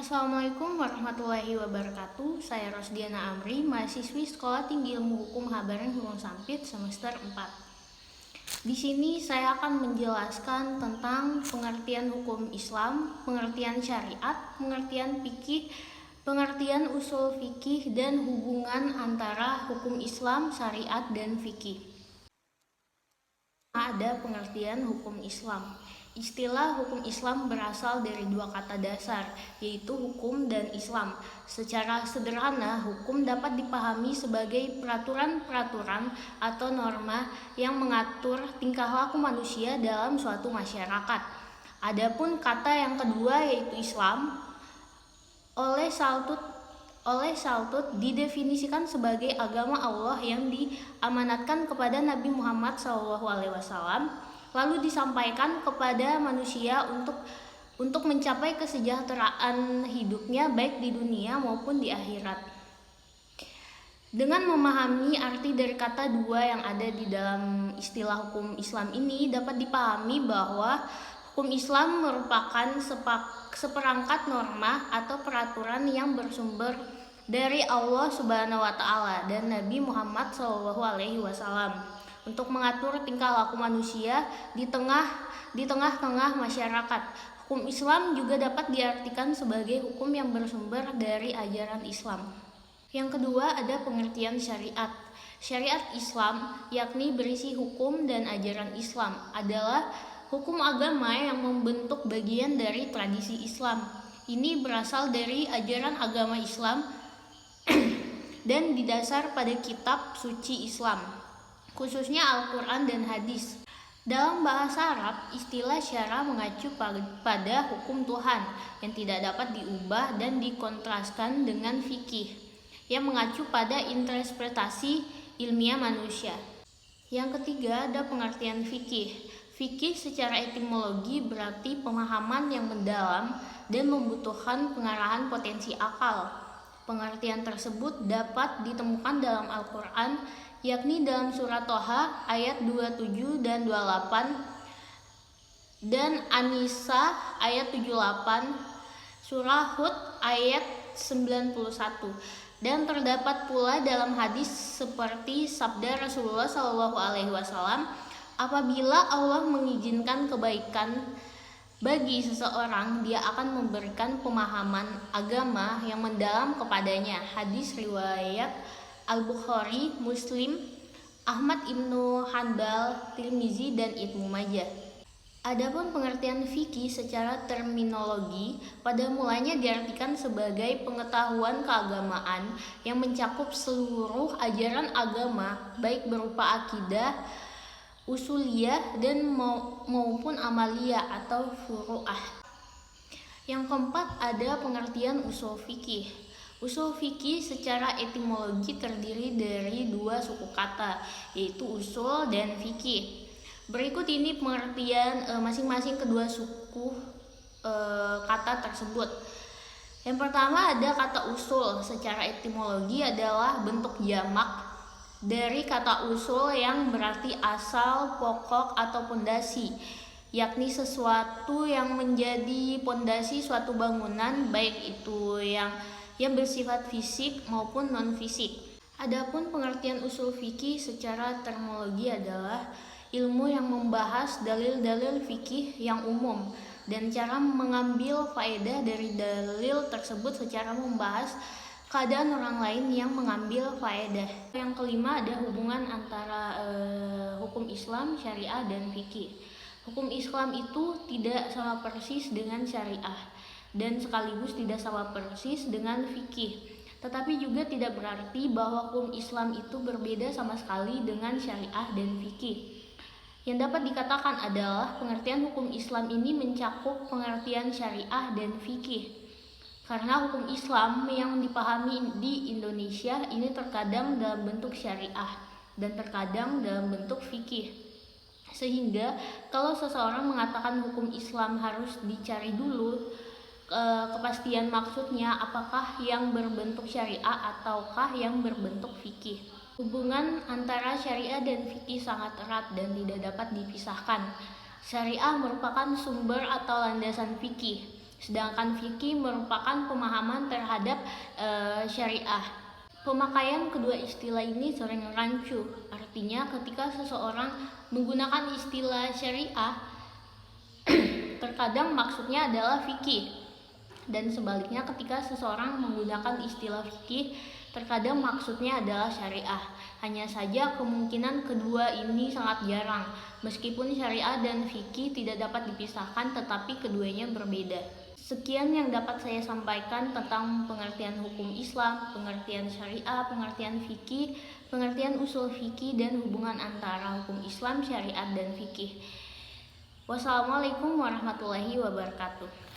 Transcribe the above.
Assalamualaikum warahmatullahi wabarakatuh. Saya Rosdiana Amri, mahasiswi Sekolah Tinggi Ilmu Hukum Habaran Gunung Sampit semester 4. Di sini saya akan menjelaskan tentang pengertian hukum Islam, pengertian syariat, pengertian fikih, pengertian usul fikih, dan hubungan antara hukum Islam, syariat, dan fikih. Ada pengertian hukum Islam. Istilah hukum Islam berasal dari dua kata dasar, yaitu hukum dan Islam. Secara sederhana, hukum dapat dipahami sebagai peraturan-peraturan atau norma yang mengatur tingkah laku manusia dalam suatu masyarakat. Adapun kata yang kedua yaitu Islam, oleh Saltut didefinisikan sebagai agama Allah yang diamanatkan kepada Nabi Muhammad SAW, lalu disampaikan kepada manusia untuk mencapai kesejahteraan hidupnya baik di dunia maupun di akhirat. Dengan memahami arti dari kata dua yang ada di dalam istilah hukum Islam ini, dapat dipahami bahwa hukum Islam merupakan seperangkat norma atau peraturan yang bersumber dari Allah Subhanahu wa Ta'ala dan Nabi Muhammad SAW untuk mengatur tingkah laku manusia di tengah-tengah masyarakat. Hukum Islam juga dapat diartikan sebagai hukum yang bersumber dari ajaran Islam. Yang kedua ada pengertian syariat. Syariat Islam, yakni berisi hukum dan ajaran Islam, adalah hukum agama yang membentuk bagian dari tradisi Islam. Ini berasal dari ajaran agama Islam dan didasar pada kitab suci Islam, khususnya Al-Quran dan hadis. Dalam bahasa Arab, istilah syara mengacu pada hukum Tuhan yang tidak dapat diubah dan dikontraskan dengan fikih yang mengacu pada interpretasi ilmiah manusia. Yang ketiga ada pengertian fikih. Fikih secara etimologi berarti pemahaman yang mendalam dan membutuhkan pengarahan potensi akal. Pengertian tersebut dapat ditemukan dalam Al-Quran, yakni dalam surat Toha ayat 27 dan 28 dan An-Nisa ayat 78, surah Hud ayat 91, dan terdapat pula dalam hadis seperti sabda Rasulullah SAW, apabila Allah mengizinkan kebaikan bagi seseorang, dia akan memberikan pemahaman agama yang mendalam kepadanya. Hadis riwayat Al-Bukhari, Muslim, Ahmad Ibnu Hanbal, Tirmizi, dan Ibnu Majah. Adapun pengertian fikih secara terminologi pada mulanya diartikan sebagai pengetahuan keagamaan yang mencakup seluruh ajaran agama, baik berupa akidah, usuliyah, dan maupun amaliyah atau furu'ah. Yang keempat ada pengertian usul fikih. Usul fikih secara etimologi terdiri dari dua suku kata, yaitu usul dan fikih. Berikut ini pengertian masing-masing kedua suku kata tersebut. Yang pertama ada kata usul. Secara etimologi adalah bentuk jamak dari kata usul yang berarti asal, pokok, atau pondasi, yakni sesuatu yang menjadi pondasi suatu bangunan, baik itu yang bersifat fisik maupun non-fisik. Adapun pengertian usul fikih secara terminologi adalah ilmu yang membahas dalil-dalil fikih yang umum dan cara mengambil faedah dari dalil tersebut secara membahas keadaan orang lain yang mengambil faedah. Yang kelima ada hubungan antara hukum Islam, syariah, dan fikih. Hukum Islam itu tidak sama persis dengan syariah dan sekaligus tidak sama persis dengan fikih. Tetapi juga tidak berarti bahwa hukum Islam itu berbeda sama sekali dengan syariah dan fikih. Yang dapat dikatakan adalah pengertian hukum Islam ini mencakup pengertian syariah dan fikih. Karena hukum Islam yang dipahami di Indonesia ini terkadang dalam bentuk syariah dan terkadang dalam bentuk fikih. Sehingga kalau seseorang mengatakan hukum Islam harus dicari dulu kepastian maksudnya apakah yang berbentuk syariah ataukah yang berbentuk fikih. Hubungan antara syariah dan fikih sangat erat dan tidak dapat dipisahkan. Syariah merupakan sumber atau landasan fikih. sedangkan fikih merupakan pemahaman terhadap syariah. Pemakaian kedua istilah ini sering rancu, artinya ketika seseorang menggunakan istilah syariah, terkadang maksudnya adalah fikih, dan sebaliknya ketika seseorang menggunakan istilah fikih, terkadang maksudnya adalah syariah. Hanya saja kemungkinan kedua ini sangat jarang, meskipun syariah dan fikih tidak dapat dipisahkan, tetapi keduanya berbeda. Sekian yang dapat saya sampaikan tentang pengertian hukum Islam, pengertian syariah, pengertian fikih, pengertian usul fikih, dan hubungan antara hukum Islam, syariat, dan fikih. Wassalamualaikum warahmatullahi wabarakatuh.